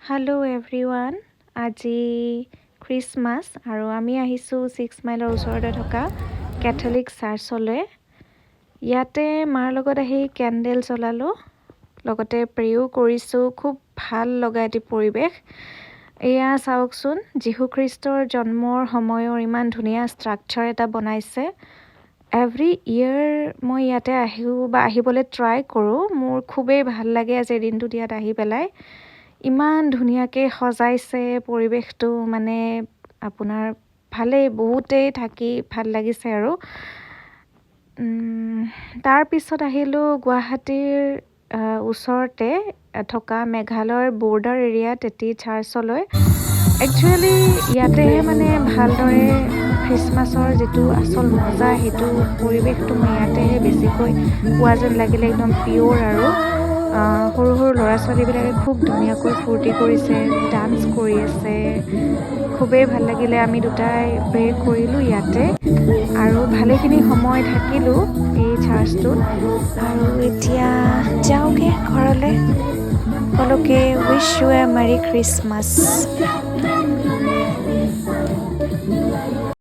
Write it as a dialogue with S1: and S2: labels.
S1: Hello' everyone. আজি Christmas আৰু আমি আহিছোঁ 6 মাইলৰ ওচৰতে থকা কেথলিক চাৰ্চলৈ। ইয়াতে মাৰ লগত আহি কেণ্ডেল জ্বলালোঁ, লগতে প্ৰেও কৰিছোঁ। খুব ভাল লগা এটি পৰিৱেশ। এয়া চাওকচোন, যীশুখ্ৰীষ্টৰ জন্মৰ সময়ৰ ইমান ধুনীয়া ষ্ট্ৰাকচাৰ এটা বনাইছে। এভৰি ইয়েৰ মই ইয়াতে আহিবলৈ ট্ৰাই কৰোঁ। মোৰ খুবেই ভাল লাগে আজিৰ দিনটোত ইয়াত আহি পেলাই। ইমান ধুনীয়াকৈ সজাইছে পৰিৱেশটো, মানে আপোনাৰ বহুতেই থাকি ভাল লাগিছে আৰু। তাৰপিছত আহিলোঁ গুৱাহাটীৰ ওচৰতে থকা মেঘালয়ৰ বৰ্ডাৰ এৰিয়াত এটি চাৰ্চলৈ। একচুৱেলি ইয়াতেহে মানে ভালদৰে খ্ৰীষ্টমাছৰ যিটো আচল মজা, সেইটো পৰিৱেশটো মই ইয়াতেহে বেছিকৈ পোৱা যেন লাগিলে। একদম পিয়'ৰ আৰু সৰু সৰু ল'ৰা ছোৱালীবিলাকে খুব ধুনীয়াকৈ ফূৰ্তি কৰিছে, ডান্স কৰি আছে। খুবেই ভাল লাগিলে। আমি দুটাই প্ৰে কৰিলোঁ ইয়াতে আৰু ভালেখিনি সময় থাকিলোঁ এই চাৰ্চটোত। আৰু এতিয়া যাওঁগৈ ঘৰলৈ। সকলোকে wish U A Mary Christmas.